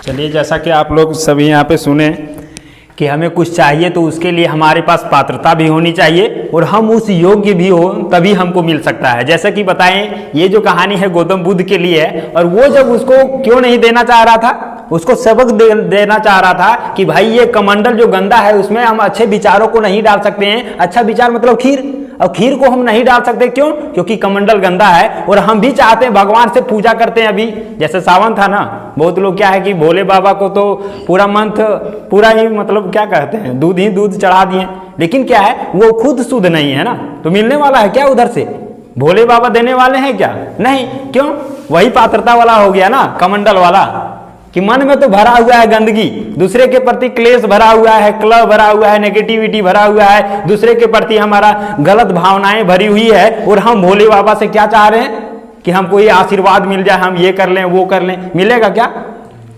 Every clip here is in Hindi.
चलिए, जैसा कि आप लोग सभी यहाँ पे सुने कि हमें कुछ चाहिए तो उसके लिए हमारे पास पात्रता भी होनी चाहिए और हम उस योग्य भी हो तभी हमको मिल सकता है। जैसा कि बताएं, ये जो कहानी है गौतम बुद्ध के लिए है, और वो जब उसको क्यों नहीं देना चाह रहा था, उसको सबक देना चाह रहा था कि भाई ये कमंडल जो गंदा है उसमें हम अच्छे विचारों को नहीं डाल सकते हैं। अच्छा विचार मतलब खीर, और खीर को हम नहीं डाल सकते, क्यों? क्योंकि कमंडल गंदा है। और हम भी चाहते हैं, भगवान से पूजा करते हैं। अभी जैसे सावन था ना, बहुत लोग क्या है कि भोले बाबा को तो पूरा मंथ पूरा ही मतलब क्या कहते हैं, दूध ही दूध चढ़ा दिए, लेकिन क्या है वो खुद शुद्ध नहीं है ना, तो मिलने वाला है क्या उधर से? भोले बाबा देने वाले हैं क्या? नहीं। क्यों? वही पात्रता वाला हो गया ना, कमंडल वाला, कि मन में तो भरा हुआ है गंदगी, दूसरे के प्रति क्लेश भरा हुआ है, क्लह भरा हुआ है, नेगेटिविटी भरा हुआ है, दूसरे के प्रति हमारा गलत भावनाएं भरी हुई है। और हम भोले बाबा से क्या चाह रहे हैं कि हमको ये आशीर्वाद मिल जाए, हम ये कर लें वो कर लें। मिलेगा क्या?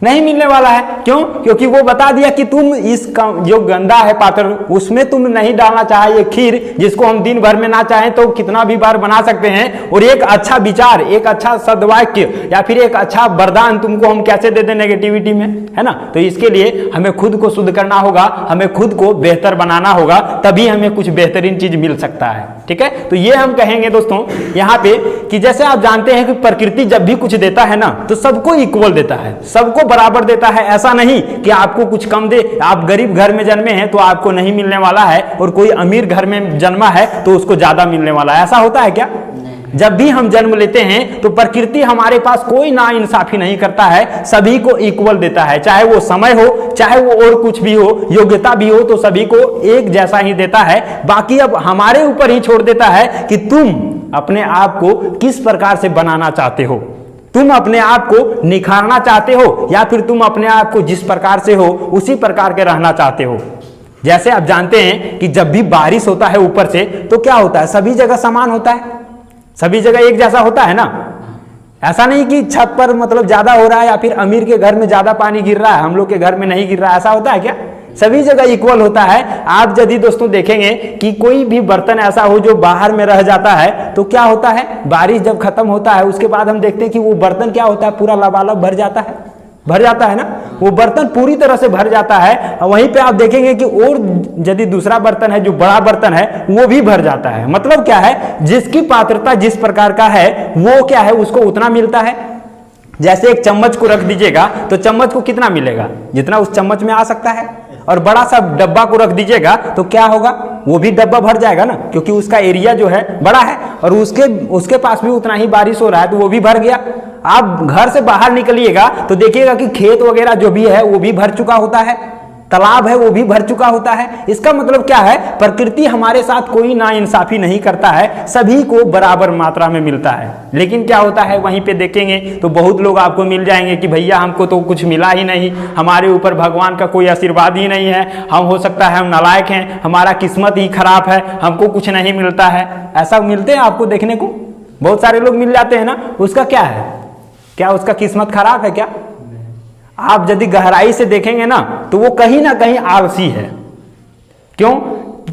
नहीं मिलने वाला है। क्यों? क्योंकि वो बता दिया कि तुम इस जो गंदा है पात्र उसमें तुम नहीं डालना चाहे ये खीर, जिसको हम दिन भर में ना चाहें तो कितना भी बार बना सकते हैं। और एक अच्छा विचार, एक अच्छा सद्वाक्य या फिर एक अच्छा वरदान तुमको हम कैसे दे दें नेगेटिविटी में, है ना? तो इसके लिए हमें खुद को शुद्ध करना होगा, हमें खुद को बेहतर बनाना होगा, तभी हमें कुछ बेहतरीन चीज मिल सकता है। ठीक है, तो ये हम कहेंगे दोस्तों यहाँ पे कि जैसे आप जानते हैं कि प्रकृति जब भी कुछ देता है ना तो सबको इक्वल देता है, सबको बराबर देता है। ऐसा नहीं कि आपको कुछ कम दे। आप गरीब घर में जन्मे हैं तो आपको नहीं मिलने वाला है, और कोई अमीर घर में जन्मा है तो उसको ज्यादा मिलने वाला है। ऐसा होता है क्या? जब भी हम जन्म लेते हैं तो प्रकृति हमारे पास कोई ना इंसाफी नहीं करता है, सभी को इक्वल देता है, चाहे वो समय हो, चाहे वो और कुछ भी हो, योग्यता भी हो, तो सभी को एक जैसा ही देता है। बाकी अब हमारे ऊपर ही छोड़ देता है कि तुम अपने आप को किस प्रकार से बनाना चाहते हो, तुम अपने आप को निखारना चाहते हो, या फिर तुम अपने आप को जिस प्रकार से हो उसी प्रकार के रहना चाहते हो। जैसे आप जानते हैं कि जब भी बारिश होता है ऊपर से तो क्या होता है, सभी जगह समान होता है, सभी जगह एक जैसा होता है ना। ऐसा नहीं कि छत पर मतलब ज्यादा हो रहा है या फिर अमीर के घर में ज्यादा पानी गिर रहा है, हम लोग के घर में नहीं गिर रहा है, ऐसा होता है क्या? सभी जगह इक्वल होता है। आप यदि दोस्तों देखेंगे कि कोई भी बर्तन ऐसा हो जो बाहर में रह जाता है तो क्या होता है, बारिश जब खत्म होता है उसके बाद हम देखते हैं कि वो बर्तन क्या होता है, पूरा लबालब भर जाता है, भर जाता है ना, वो बर्तन पूरी तरह से भर जाता है। वहीं पे आप देखेंगे कि और यदि दूसरा बर्तन है जो बड़ा बर्तन है वो भी भर जाता है। मतलब क्या है, जिसकी पात्रता जिस प्रकार का है वो क्या है उसको उतना मिलता है। जैसे एक चम्मच को रख दीजिएगा तो चम्मच को कितना मिलेगा, जितना उस चम्मच में आ सकता है। और बड़ा सा डब्बा को रख दीजिएगा तो क्या होगा, वो भी डब्बा भर जाएगा ना, क्योंकि उसका एरिया जो है बड़ा है और उसके पास भी उतना ही बारिश हो रहा है तो वो भी भर गया। आप घर से बाहर निकलिएगा तो देखिएगा कि खेत वगैरह जो भी है वो भी भर चुका होता है, तालाब है वो भी भर चुका होता है। इसका मतलब क्या है, प्रकृति हमारे साथ कोई नाइंसाफी नहीं करता है, सभी को बराबर मात्रा में मिलता है। लेकिन क्या होता है, वहीं पे देखेंगे तो बहुत लोग आपको मिल जाएंगे कि भैया हमको तो कुछ मिला ही नहीं, हमारे ऊपर भगवान का कोई आशीर्वाद ही नहीं है, हम हो सकता है हम नालायक हैं, हमारा किस्मत ही खराब है, हमको कुछ नहीं मिलता है। ऐसा मिलते हैं आपको देखने को, बहुत सारे लोग मिल जाते हैं ना। उसका क्या है, क्या उसका किस्मत खराब है क्या? आप यदि गहराई से देखेंगे ना तो वो कहीं ना कहीं आलसी है। क्यों?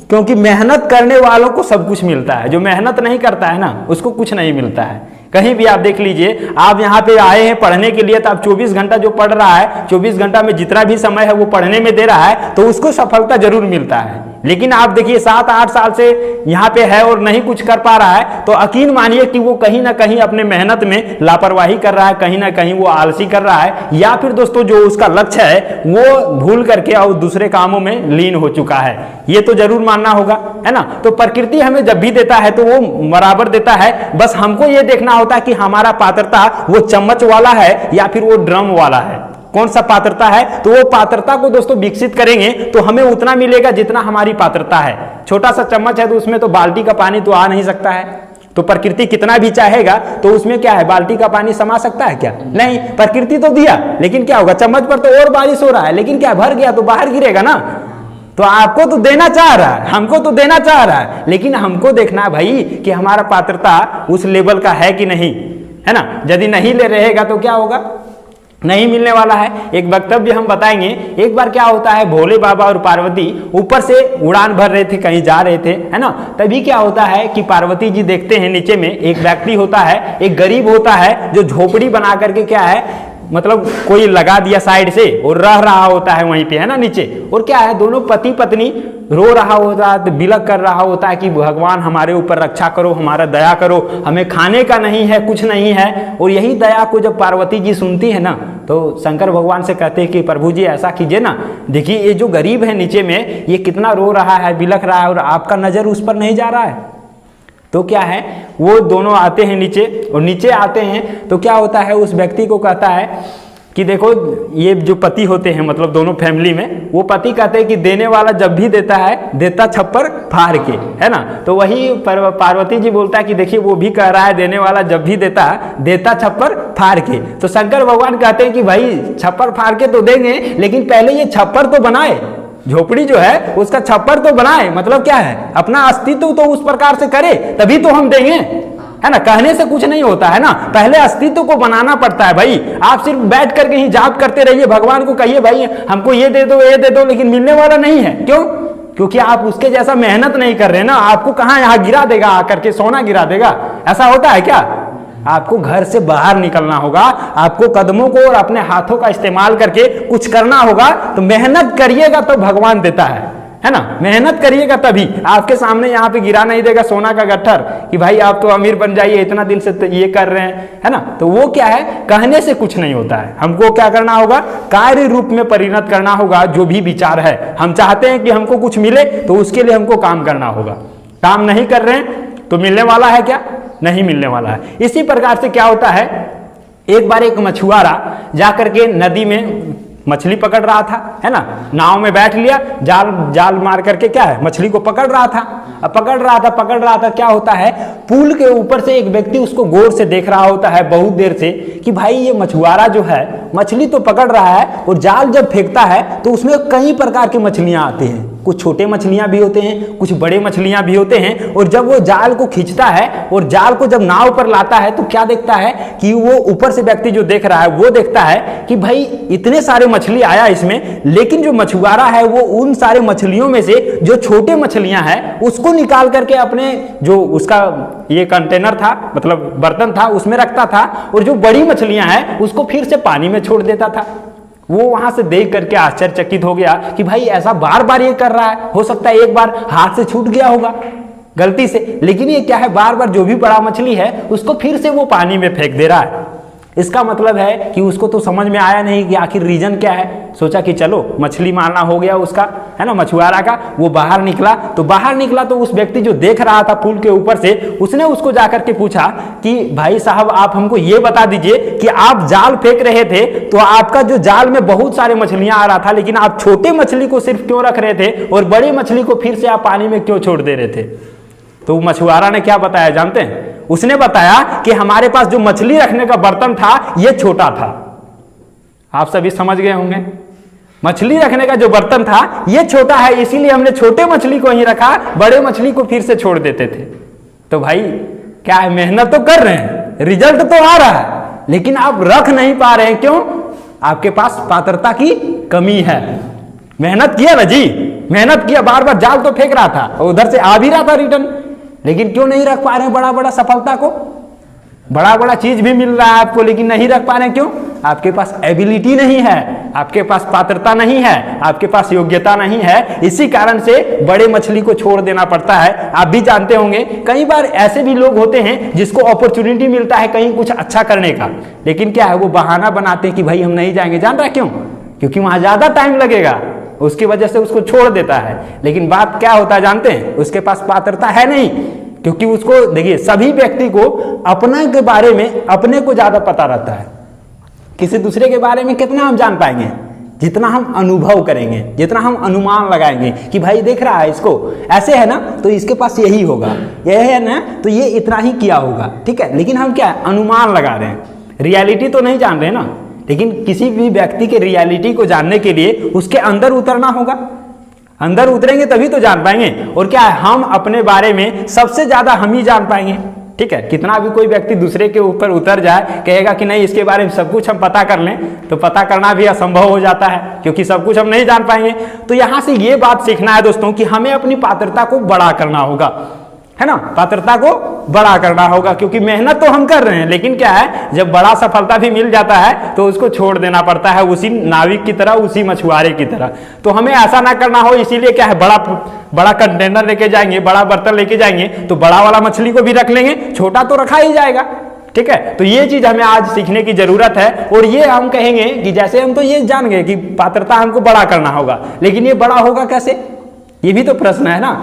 क्योंकि मेहनत करने वालों को सब कुछ मिलता है, जो मेहनत नहीं करता है ना उसको कुछ नहीं मिलता है। कहीं भी आप देख लीजिए, आप यहाँ पे आए हैं पढ़ने के लिए तो आप 24 घंटा जो पढ़ रहा है, 24 घंटा में जितना भी समय है वो पढ़ने में दे रहा है तो उसको सफलता जरूर मिलता है। लेकिन आप देखिए 7-8 साल से यहाँ पे है और नहीं कुछ कर पा रहा है तो यकीन मानिए कि वो कहीं ना कहीं अपने मेहनत में लापरवाही कर रहा है, कहीं ना कहीं वो आलसी कर रहा है, या फिर दोस्तों जो उसका लक्ष्य है वो भूल करके और दूसरे कामों में लीन हो चुका है। ये तो जरूर मानना होगा, है ना। तो प्रकृति हमें जब भी देता है तो वो बराबर देता है, बस हमको ये देखना होता है कि हमारा पात्रता वो चम्मच वाला है या फिर वो ड्रम वाला है, कौन सा पात्रता है। तो वो पात्रता को दोस्तों विकसित करेंगे तो हमें उतना मिलेगा जितना हमारी पात्रता है। छोटा सा चम्मच है तो उसमें तो बाल्टी का पानी तो आ नहीं सकता है, तो प्रकृति कितना भी चाहेगा तो उसमें क्या है, बाल्टी का पानी समा सकता है क्या? नहीं। प्रकृति तो दिया, लेकिन क्या होगा, चम्मच पर तो और बारिश हो रहा है, लेकिन क्या भर गया तो बाहर गिरेगा ना। तो आपको तो देना चाह रहा है, हमको तो देना चाह रहा है, लेकिन हमको देखना है भाई कि हमारा पात्रता उस लेवल का है कि नहीं, है ना। यदि नहीं ले रहेगा तो क्या होगा, नहीं मिलने वाला है। एक वक्तव्य हम बताएंगे। एक बार क्या होता है, भोले बाबा और पार्वती ऊपर से उड़ान भर रहे थे, कहीं जा रहे थे, है ना। तभी क्या होता है कि पार्वती जी देखते हैं नीचे में एक व्यक्ति होता है, एक गरीब होता है जो झोपड़ी बना करके क्या है मतलब कोई लगा दिया साइड से और रह रहा होता है वहीं पे, है ना, नीचे। और क्या है, दोनों पति पत्नी रो रहा होता है, बिलख कर रहा होता है कि भगवान हमारे ऊपर रक्षा करो, हमारा दया करो, हमें खाने का नहीं है, कुछ नहीं है। और यही दया को जब पार्वती जी सुनती है ना, तो शंकर भगवान से कहते हैं कि प्रभु जी ऐसा कीजिए ना, देखिए ये जो गरीब है नीचे में, ये कितना रो रहा है, बिलख रहा है, और आपका नजर उस पर नहीं जा रहा है। तो क्या है, वो दोनों आते हैं नीचे, और नीचे आते हैं तो क्या होता है, उस व्यक्ति को कहता है कि देखो, ये जो पति होते हैं, मतलब दोनों फैमिली में, वो पति कहते हैं कि देने वाला जब भी देता है, देता छप्पर फाड़ के, है ना। तो वही पार्वती जी बोलता है कि देखिए वो भी कह रहा है, देने वाला जब भी देता है, देता छप्पर फाड़ के। तो शंकर भगवान कहते हैं कि भाई छप्पर फाड़ के तो देंगे, लेकिन पहले ये छप्पर तो बनाए, झोपड़ी जो है उसका छप्पर तो बनाए। मतलब क्या है, अपना अस्तित्व तो उस प्रकार से करे, तभी तो हम देंगे, है ना। कहने से कुछ नहीं होता है ना, पहले अस्तित्व को बनाना पड़ता है भाई। आप सिर्फ बैठ करके ही जाप करते रहिए, भगवान को कहिए भाई हमको ये दे दो, ये दे दो, लेकिन मिलने वाला नहीं है। क्यों? क्योंकि आप उसके जैसा मेहनत नहीं कर रहे ना। आपको कहाँ यहाँ गिरा देगा, आकर के सोना गिरा देगा, ऐसा होता है क्या? आपको घर से बाहर निकलना होगा, आपको कदमों को और अपने हाथों का इस्तेमाल करके कुछ करना होगा। तो मेहनत करिएगा तो भगवान देता है ना। मेहनत करिएगा तभी। आपके सामने यहाँ पे गिरा नहीं देगा सोना का गट्ठर कि भाई आप तो अमीर बन जाइए, इतना दिन से तो ये कर रहे हैं, है ना। तो वो क्या है, कहने से कुछ नहीं होता है। हमको क्या करना होगा, कार्य रूप में परिणत करना होगा। जो भी विचार है, हम चाहते हैं कि हमको कुछ मिले, तो उसके लिए हमको काम करना होगा। काम नहीं कर रहे हैं तो मिलने वाला है क्या? नहीं मिलने वाला है। इसी प्रकार से क्या होता है, एक बार एक मछुआरा जाकर के नदी में मछली पकड़ रहा था, है ना। नाव में बैठ लिया, जाल मार करके क्या है, मछली को पकड़ रहा था। अब पकड़ रहा था, क्या होता है, पुल के ऊपर से एक व्यक्ति उसको गौर से देख रहा होता है बहुत देर से कि भाई ये मछुआरा जो है मछली तो पकड़ रहा है, और जाल जब फेंकता है तो उसमें कई प्रकार की मछलियां आती हैं। कुछ छोटे मछलियां भी होते हैं, कुछ बड़े मछलियां भी होते हैं। और जब वो जाल को खींचता है और जाल को जब नाव पर लाता है, तो क्या देखता है कि वो ऊपर से व्यक्ति जो देख रहा है वो देखता है कि भाई इतने सारे मछली आया इसमें, लेकिन जो मछुआरा है वो उन सारे मछलियों में से जो छोटे मछलियां हैं उसको निकाल करके अपने जो उसका ये कंटेनर था, मतलब बर्तन था, उसमें रखता था, और जो बड़ी मछलियां हैं उसको फिर से पानी में छोड़ देता था। वो वहां से देख करके आश्चर्यचकित हो गया कि भाई ऐसा बार बार ये कर रहा है, हो सकता है एक बार हाथ से छूट गया होगा गलती से, लेकिन ये क्या है, बार बार जो भी बड़ा मछली है उसको फिर से वो पानी में फेंक दे रहा है। इसका मतलब है कि उसको तो समझ में आया नहीं कि आखिर रीजन क्या है। सोचा कि चलो मछली मारना हो गया उसका, है ना, मछुआरा का। वो बाहर निकला तो उस व्यक्ति जो देख रहा था पुल के ऊपर से, उसने उसको जाकर के पूछा कि भाई साहब आप हमको ये बता दीजिए कि आप जाल फेंक रहे थे तो आपका जो जाल में बहुत सारे मछलियां आ रहा था, लेकिन आप छोटे मछली को सिर्फ क्यों रख रहे थे और बड़ी मछली को फिर से आप पानी में क्यों छोड़ दे रहे थे? तो मछुआरा ने क्या बताया जानते हैं? उसने बताया कि हमारे पास जो मछली रखने का बर्तन था ये छोटा था। आप सभी समझ गए होंगे, मछली रखने का जो बर्तन था ये छोटा है, इसीलिए हमने छोटे मछली को ही रखा, बड़े मछली को फिर से छोड़ देते थे। तो भाई क्या है, मेहनत तो कर रहे हैं, रिजल्ट तो आ रहा है, लेकिन आप रख नहीं पा रहे हैं। क्यों? आपके पास पात्रता की कमी है। मेहनत किया ना जी, मेहनत किया, बार बार जाल तो फेंक रहा था, उधर से आ भी रहा था रिटर्न, लेकिन क्यों नहीं रख पा रहे हैं बड़ा बड़ा सफलता को? बड़ा बड़ा चीज भी मिल रहा है आपको, लेकिन नहीं रख पा रहे हैं। क्यों? आपके पास एबिलिटी नहीं है, आपके पास पात्रता नहीं है, आपके पास योग्यता नहीं है। इसी कारण से बड़े मछली को छोड़ देना पड़ता है। आप भी जानते होंगे, कई बार ऐसे भी लोग होते हैं जिसको अपॉर्चुनिटी मिलता है कहीं कुछ अच्छा करने का, लेकिन क्या है, वो बहाना बनाते हैं कि भाई हम नहीं जाएंगे। जान रहा क्यों? क्योंकि वहां ज्यादा टाइम लगेगा, उसकी वजह से उसको छोड़ देता है। लेकिन बात क्या होता है जानते हैं? उसके पास पात्रता है नहीं, क्योंकि उसको देखिए, सभी व्यक्ति को अपने के बारे में अपने को ज्यादा पता रहता है। किसी दूसरे के बारे में कितना हम जान पाएंगे? जितना हम अनुभव करेंगे, जितना हम अनुमान लगाएंगे कि भाई देख रहा है इसको ऐसे है ना, तो इसके पास यही होगा, यह है ना तो ये इतना ही किया होगा, ठीक है। लेकिन हम क्या अनुमान लगा रहे हैं, रियलिटी तो नहीं जान रहे ना। लेकिन किसी भी व्यक्ति के रियलिटी को जानने के लिए उसके अंदर उतरना होगा, अंदर उतरेंगे तभी तो जान पाएंगे। और क्या है, हम अपने बारे में सबसे ज्यादा हम ही जान पाएंगे, ठीक है। कितना भी कोई व्यक्ति दूसरे के ऊपर उतर जाए, कहेगा कि नहीं इसके बारे में सब कुछ हम पता कर लें, तो पता करना भी असंभव हो जाता है, क्योंकि सब कुछ हम नहीं जान पाएंगे। तो यहां से ये बात सीखना है दोस्तों कि हमें अपनी पात्रता को बड़ा करना होगा। है ना, पात्रता को बड़ा करना होगा, क्योंकि मेहनत तो हम कर रहे हैं, लेकिन क्या है जब बड़ा सफलता भी मिल जाता है तो उसको छोड़ देना पड़ता है, उसी नाविक की तरह, उसी मछुआरे की तरह। तो हमें ऐसा ना करना हो, इसीलिए क्या है बड़ा कंटेनर लेके जाएंगे, बड़ा बर्तन लेके जाएंगे तो बड़ा वाला मछली को भी रख लेंगे, छोटा तो रखा ही जाएगा। ठीक है, तो ये चीज हमें आज सीखने की जरूरत है। और ये हम कहेंगे कि जैसे हम तो ये जान गए कि पात्रता हमको बड़ा करना होगा, लेकिन ये बड़ा होगा कैसे, ये भी तो प्रश्न है ना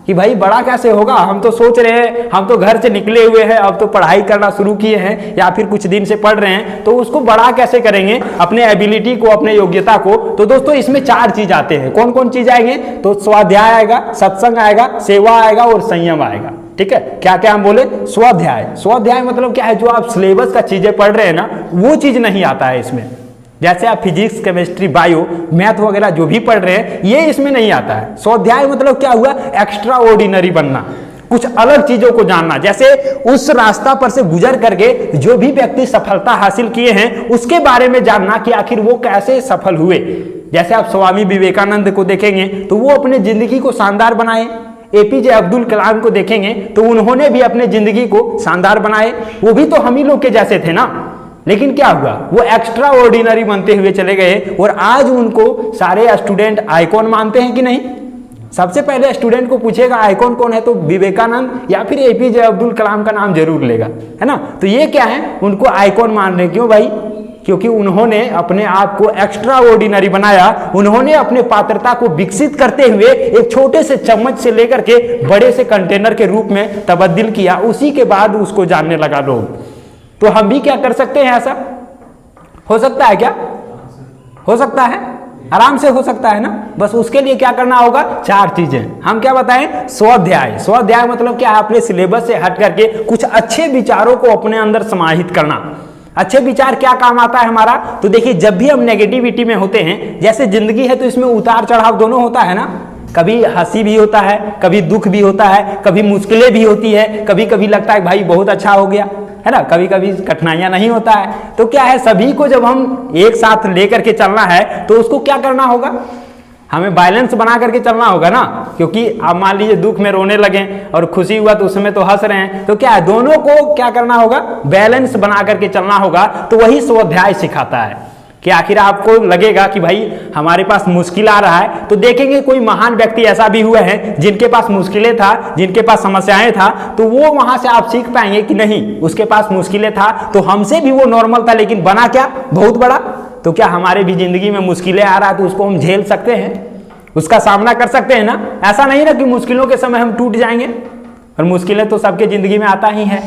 कि भाई बड़ा कैसे होगा। हम तो सोच रहे हैं, हम तो घर से निकले हुए हैं, अब तो पढ़ाई करना शुरू किए हैं या फिर कुछ दिन से पढ़ रहे हैं, तो उसको बड़ा कैसे करेंगे, अपने एबिलिटी को, अपने योग्यता को। तो दोस्तों इसमें 4 चीज आते हैं। कौन कौन चीज आएंगे, तो स्वाध्याय आएगा, सत्संग आएगा, सेवा आएगा और संयम आएगा। ठीक है, क्या क्या हम बोले, स्वाध्याय। स्वाध्याय मतलब क्या है, जो आप सिलेबस का चीजें पढ़ रहे हैं ना, वो चीज नहीं आता है इसमें। जैसे आप फिजिक्स, केमिस्ट्री, बायो, मैथ वगैरह जो भी पढ़ रहे हैं, ये इसमें नहीं आता है। स्वाध्याय मतलब क्या हुआ, एक्स्ट्रा ऑर्डिनरी बनना, कुछ अलग चीजों को जानना। जैसे उस रास्ता पर से गुजर करके जो भी व्यक्ति सफलता हासिल किए हैं, उसके बारे में जानना कि आखिर वो कैसे सफल हुए। जैसे आप स्वामी विवेकानंद को देखेंगे तो वो अपने जिंदगी को शानदार बनाए। एपीजे अब्दुल कलाम को देखेंगे तो उन्होंने भी अपने जिंदगी को शानदार बनाए, वो भी तो हम ही लोग के जैसे थे ना। लेकिन क्या हुआ, वो एक्स्ट्रा ऑर्डिनरी बनते हुए चले गए और आज उनको सारे स्टूडेंट आइकॉन मानते हैं कि नहीं। सबसे पहले स्टूडेंट को पूछेगा आइकॉन कौन है, तो विवेकानंद या फिर एपीजे अब्दुल कलाम का नाम जरूर लेगा, है ना। तो ये क्या है, उनको आइकॉन मान रहे। क्यों भाई, क्योंकि उन्होंने अपने आप को एक्स्ट्रा ऑर्डिनरी बनाया। उन्होंने अपने पात्रता को विकसित करते हुए एक छोटे से चम्मच से लेकर के बड़े से कंटेनर के रूप में तब्दील किया। उसी के बाद उसको जानने लगा लोग। तो हम भी क्या कर सकते हैं, ऐसा हो सकता है क्या, हो सकता है, आराम से हो सकता है ना। बस उसके लिए क्या करना होगा, 4 चीजें हम क्या बताएं, स्वाध्याय। स्वाध्याय मतलब क्या है, अपने सिलेबस से हट करके कुछ अच्छे विचारों को अपने अंदर समाहित करना। अच्छे विचार क्या काम आता है हमारा, तो देखिए जब भी हम नेगेटिविटी में होते हैं, जैसे जिंदगी है तो इसमें उतार चढ़ाव दोनों होता है ना। कभी हंसी भी होता है, कभी दुख भी होता है, कभी मुश्किलें भी होती है, कभी कभी लगता है भाई बहुत अच्छा हो गया, है ना, कभी कभी कठिनाइयां नहीं होता है। तो क्या है, सभी को जब हम एक साथ लेकर के चलना है तो उसको क्या करना होगा, हमें बैलेंस बना करके चलना होगा ना। क्योंकि आप मान लीजिए दुख में रोने लगे और खुशी हुआ तो उसमें तो हंस रहे हैं, तो क्या है, दोनों को क्या करना होगा, बैलेंस बना करके चलना होगा। तो वही स्वाध्याय सिखाता है कि आखिर आपको लगेगा कि भाई हमारे पास मुश्किल आ रहा है, तो देखेंगे कोई महान व्यक्ति ऐसा भी हुए हैं जिनके पास मुश्किलें था, जिनके पास समस्याएं था, तो वो वहां से आप सीख पाएंगे कि नहीं, उसके पास मुश्किलें था तो हमसे भी वो नॉर्मल था, लेकिन बना क्या, बहुत बड़ा। तो क्या हमारे भी जिंदगी में मुश्किलें आ रहा है तो उसको हम झेल सकते हैं, उसका सामना कर सकते हैं ना। ऐसा नहीं ना कि मुश्किलों के समय हम टूट जाएंगे, और मुश्किलें तो सबके जिंदगी में आता ही है।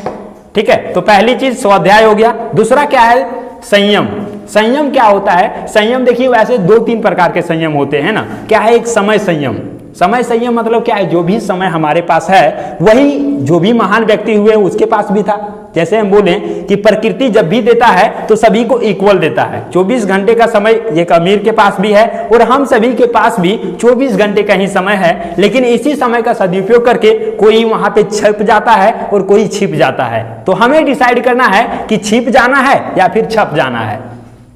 ठीक है, तो पहली चीज स्वाध्याय हो गया। दूसरा क्या है, संयम। संयम क्या होता है, संयम देखिए वैसे 2-3 प्रकार के संयम होते हैं ना। क्या है, एक समय संयम। समय संयम मतलब क्या है, जो भी समय हमारे पास है वही जो भी महान व्यक्ति हुए उसके पास भी था। जैसे हम बोले कि प्रकृति जब भी देता है तो सभी को इक्वल देता है। 24 घंटे का समय एक अमीर के पास भी है और हम सभी के पास भी 24 घंटे का ही समय है, लेकिन इसी समय का सदुपयोग करके कोई वहां पे छप जाता है और कोई छिप जाता है। तो हमें डिसाइड करना है कि छिप जाना है या फिर छप जाना है।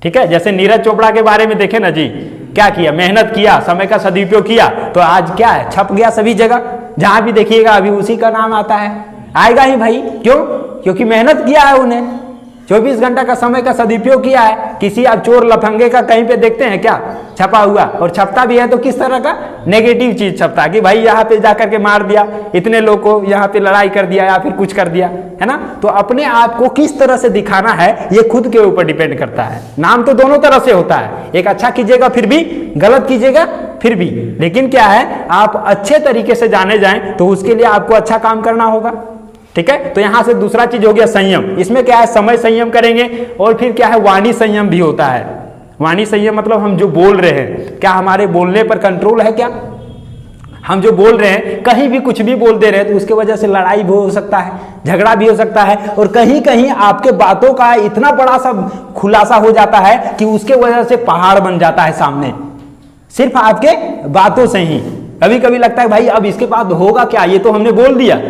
ठीक है, जैसे नीरज चोपड़ा के बारे में देखें ना जी, क्या किया, मेहनत किया, समय का सदुपयोग किया, तो आज क्या है, छप गया सभी जगह। जहां भी देखिएगा अभी उसी का नाम आता है, आएगा ही भाई। क्यों, क्योंकि मेहनत किया है, उन्हें 24 घंटा का समय का सदुपयोग किया है। किसी आप चोर लफंगे का कहीं पे देखते हैं क्या छपा हुआ, और छपता भी है तो किस तरह का, नेगेटिव चीज छपता है कि भाई यहाँ पे जाकर के मार दिया, इतने लोग को यहाँ पे लड़ाई कर दिया या फिर कुछ कर दिया, है ना। तो अपने आप को किस तरह से दिखाना है ये खुद के ऊपर डिपेंड करता है। नाम तो दोनों तरह से होता है, एक अच्छा कीजिएगा फिर भी, गलत कीजिएगा फिर भी, लेकिन क्या है, आप अच्छे तरीके से जाने जाएं तो उसके लिए आपको अच्छा काम करना होगा। ठीक है, तो यहां से दूसरा चीज हो गया संयम। इसमें क्या है, समय संयम करेंगे, और फिर क्या है, वाणी संयम भी होता है। वाणी संयम मतलब हम जो बोल रहे हैं, क्या हमारे बोलने पर कंट्रोल है, क्या हम जो बोल रहे हैं कहीं भी कुछ भी बोल दे रहे हैं तो उसके वजह से लड़ाई भी हो सकता है, झगड़ा भी हो सकता है, और कहीं कहीं आपके बातों का इतना बड़ा सा खुलासा हो जाता है कि उसके वजह से पहाड़ बन जाता है सामने, सिर्फ आपके बातों से ही। कभी कभी लगता है भाई अब इसके बाद होगा क्या, ये तो हमने बोल दिया,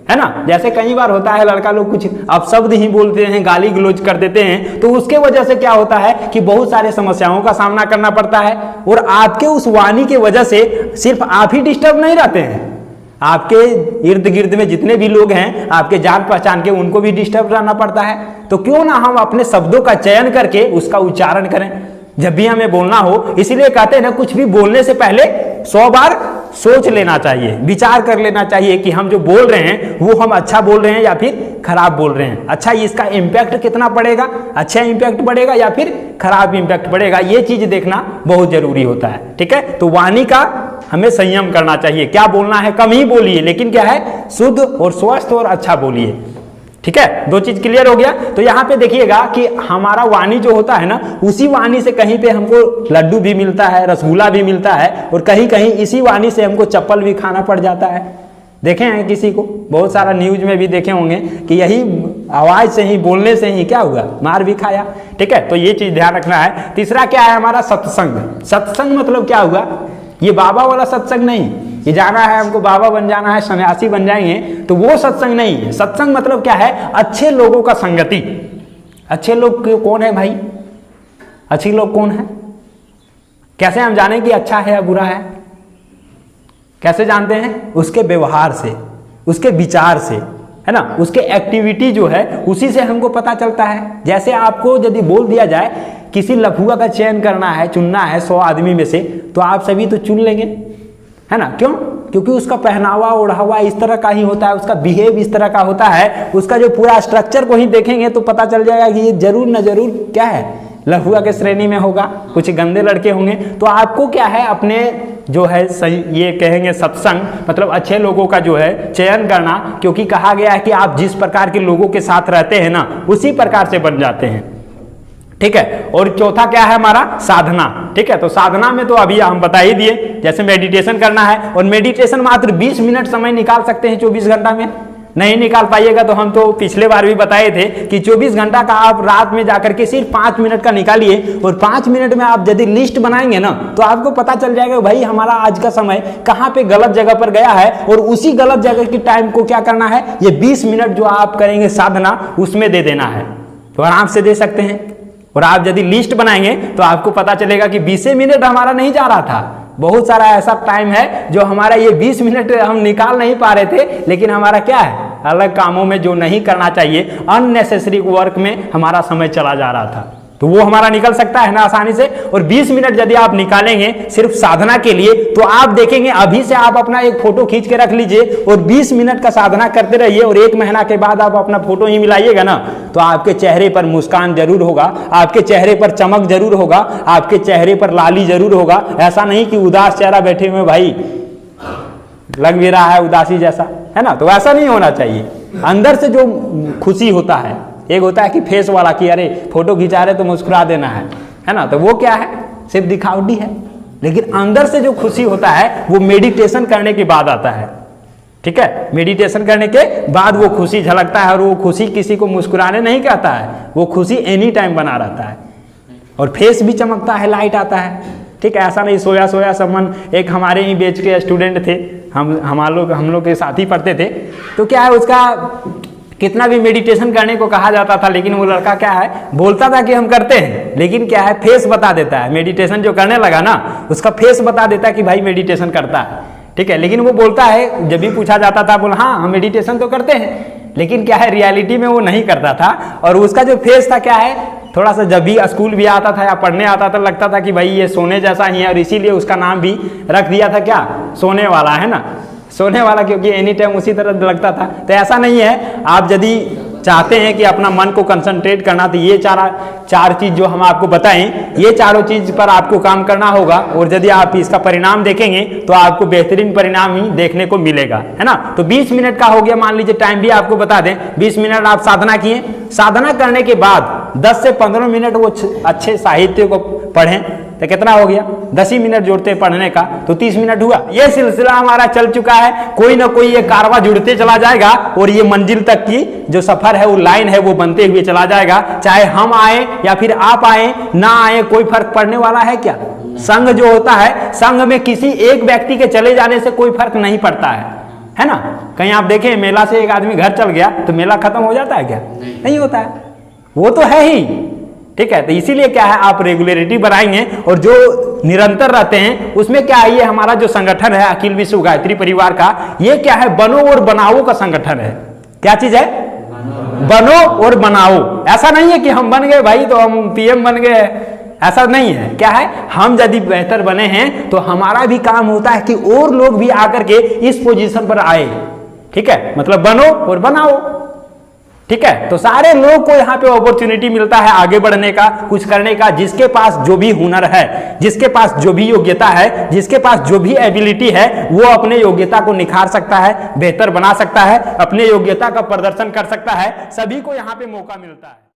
है ना। जैसे कई बार होता है लड़का लोग कुछ अपशब्द ही बोलते हैं, गाली गलौज कर देते हैं, तो उसके वजह से क्या होता है कि बहुत सारे समस्याओं का सामना करना पड़ता है। और आपके उस वाणी की वजह से सिर्फ आप ही डिस्टर्ब नहीं रहते हैं, आपके इर्द गिर्द में जितने भी लोग हैं आपके जान पहचान के, उनको भी डिस्टर्ब रहना पड़ता है। तो क्यों ना हम अपने शब्दों का चयन करके उसका उच्चारण करें जब भी हमें बोलना हो। इसीलिए कहते हैं ना, कुछ भी बोलने से पहले 100 बार सोच लेना चाहिए, विचार कर लेना चाहिए कि हम जो बोल रहे हैं वो हम अच्छा बोल रहे हैं या फिर खराब बोल रहे हैं। अच्छा, इसका इम्पैक्ट कितना पड़ेगा, अच्छा इम्पैक्ट पड़ेगा या फिर खराब इम्पैक्ट पड़ेगा, ये चीज देखना बहुत जरूरी होता है। ठीक है, तो वाणी का हमें संयम करना चाहिए। क्या बोलना है, कम ही बोलिए, लेकिन क्या है, शुद्ध और स्वस्थ और अच्छा बोलिए। ठीक है, दो चीज क्लियर हो गया। तो यहाँ पे देखिएगा कि हमारा वाणी जो होता है ना, उसी वाणी से कहीं पे हमको लड्डू भी मिलता है, रसगुल्ला भी मिलता है, और कहीं कहीं इसी वाणी से हमको चप्पल भी खाना पड़ जाता है। देखे हैं किसी को, बहुत सारा न्यूज में भी देखे होंगे कि यही आवाज से ही, बोलने से ही क्या हुआ, मार भी खाया। ठीक है, तो ये चीज ध्यान रखना है। तीसरा क्या है हमारा, सत्संग। सत्संग मतलब क्या हुआ, ये बाबा वाला सत्संग नहीं, ये जाना है हमको बाबा बन जाना है, सन्यासी बन जाएंगे, तो वो सत्संग नहीं है। सत्संग मतलब क्या है, अच्छे लोगों का संगति। अच्छे लोग कौन है भाई, अच्छे लोग कौन है, कैसे हम जाने कि अच्छा है या बुरा है, कैसे जानते हैं, उसके व्यवहार से, उसके विचार से, है ना, उसके एक्टिविटी जो है उसी से हमको पता चलता है। जैसे आपको यदि बोल दिया जाए किसी लफुआ का चयन करना है, चुनना है 100 आदमी में से, तो आप सभी तो चुन लेंगे, है ना, क्यों, क्योंकि उसका पहनावा ओढ़ावा इस तरह का ही होता है, उसका बिहेव इस तरह का होता है, उसका जो पूरा स्ट्रक्चर को ही देखेंगे तो पता चल जाएगा कि ये जरूर न जरूर क्या है, लफुआ के श्रेणी में होगा, कुछ गंदे लड़के होंगे। तो आपको क्या है, अपने जो है सही, ये कहेंगे सत्संग मतलब अच्छे लोगों का जो है चयन करना, क्योंकि कहा गया है कि आप जिस प्रकार के लोगों के साथ रहते हैं ना, उसी प्रकार से बन जाते हैं। ठीक है, और चौथा क्या है हमारा, साधना। ठीक है, तो साधना में तो अभी हम बता ही दिए, जैसे मेडिटेशन करना है, और मेडिटेशन मात्र 20 मिनट समय निकाल सकते हैं 24 घंटा में। नहीं निकाल पाइएगा तो हम तो पिछले बार भी बताए थे कि 24 घंटा का आप रात में जाकर के सिर्फ 5 मिनट का निकालिए, और 5 मिनट में आप यदि लिस्ट बनाएंगे ना, तो आपको पता चल जाएगा भाई हमारा आज का समय कहाँ पे गलत जगह पर गया है, और उसी गलत जगह की टाइम को क्या करना है, ये 20 मिनट जो आप करेंगे साधना, उसमें दे देना है। तो आराम से दे सकते हैं। और आप यदि लिस्ट बनाएंगे तो आपको पता चलेगा कि 20 मिनट हमारा नहीं जा रहा था, बहुत सारा ऐसा टाइम है जो हमारा ये 20 मिनट हम निकाल नहीं पा रहे थे, लेकिन हमारा क्या है, अलग कामों में जो नहीं करना चाहिए, अननेसेसरी वर्क में हमारा समय चला जा रहा था, तो वो हमारा निकल सकता है ना आसानी से। और 20 मिनट यदि आप निकालेंगे सिर्फ साधना के लिए, तो आप देखेंगे, अभी से आप अपना एक फोटो खींच के रख लीजिए और 20 मिनट का साधना करते रहिए, और 1 महीना के बाद आप अपना फोटो ही मिलाइएगा ना, तो आपके चेहरे पर मुस्कान जरूर होगा, आपके चेहरे पर चमक जरूर होगा, आपके चेहरे पर लाली जरूर होगा। ऐसा नहीं कि उदास चेहरा बैठे हुए भाई लग भी रहा है उदासी जैसा, है ना, तो ऐसा नहीं होना चाहिए। अंदर से जो खुशी होता है, एक होता है कि फेस वाला कि अरे फोटो खिंचा रहे तो मुस्कुरा देना है ना, तो वो क्या है, सिर्फ दिखावटी है। लेकिन अंदर से जो खुशी होता है वो मेडिटेशन करने के बाद आता है। ठीक है, मेडिटेशन करने के बाद वो खुशी झलकता है, और वो खुशी किसी को मुस्कुराने नहीं कहता है, वो खुशी एनी टाइम बना रहता है, और फेस भी चमकता है, लाइट आता है। ठीक है, ऐसा नहीं सोया सोया समन। एक हमारे ही बैच के स्टूडेंट थे, हम लोग के साथ ही पढ़ते थे, तो क्या है, उसका कितना भी मेडिटेशन करने को कहा जाता था, लेकिन वो लड़का क्या है, बोलता था कि हम करते हैं, लेकिन क्या है, फेस बता देता है। मेडिटेशन जो करने लगा ना, उसका फेस बता देता है कि भाई मेडिटेशन करता है। ठीक है, लेकिन वो बोलता है, जब भी पूछा जाता था, बोला हाँ हम मेडिटेशन तो करते हैं, लेकिन क्या है, रियलिटी में वो नहीं करता था। और उसका जो फेस था क्या है, थोड़ा सा जब भी स्कूल भी आता था या पढ़ने आता था, लगता था कि भाई ये सोने जैसा ही है, और इसीलिए उसका नाम भी रख दिया था क्या, सोने वाला, है ना, सोने वाला, क्योंकि एनी टाइम उसी तरह लगता था। तो ऐसा नहीं है, आप यदि चाहते हैं कि अपना मन को कंसंट्रेट करना, तो ये चार चीज जो हम आपको बताएं, ये चारों चीज पर आपको काम करना होगा, और यदि आप इसका परिणाम देखेंगे तो आपको बेहतरीन परिणाम ही देखने को मिलेगा, है ना। तो 20 मिनट का हो गया, मान लीजिए टाइम भी आपको बता दें, 20 मिनट आप साधना किए, साधना करने के बाद 10 से 15 मिनट वो अच्छे साहित्य को पढ़ें, तो कितना हो गया, 10 ही मिनट जोड़ते पढ़ने का, तो 30 मिनट हुआ। ये सिलसिला हमारा चल चुका है, कोई ना कोई ये कारवा जुड़ते चला जाएगा, और ये मंजिल तक की जो सफर है, वो लाइन है, वो बनते हुए चला जाएगा। चाहे हम आए या फिर आप आए ना आए, कोई फर्क पड़ने वाला है क्या। संघ जो होता है, संघ में किसी एक व्यक्ति के चले जाने से कोई फर्क नहीं पड़ता है ना। कहीं आप देखें, मेला से एक आदमी घर चल गया तो मेला खत्म हो जाता है क्या, नहीं होता है, वो तो है ही, ठीक है। तो इसीलिए क्या है, आप रेगुलरिटी बनाएंगे और जो निरंतर रहते हैं उसमें क्या है, ये हमारा जो संगठन है अखिल विश्व गायत्री परिवार का, ये क्या है, बनो और बनाओ का संगठन है। क्या चीज है, बनो और बनाओ। ऐसा नहीं है कि हम बन गए भाई तो हम पीएम बन गए, ऐसा नहीं है। क्या है, हम यदि बेहतर बने हैं तो हमारा भी काम होता है कि और लोग भी आकर के इस पोजीशन पर आए। ठीक है, मतलब बनो और बनाओ। ठीक है, तो सारे लोग को यहाँ पे अपॉर्चुनिटी मिलता है आगे बढ़ने का, कुछ करने का। जिसके पास जो भी हुनर है, जिसके पास जो भी योग्यता है, जिसके पास जो भी एबिलिटी है, वो अपने योग्यता को निखार सकता है, बेहतर बना सकता है, अपने योग्यता का प्रदर्शन कर सकता है। सभी को यहाँ पे मौका मिलता है।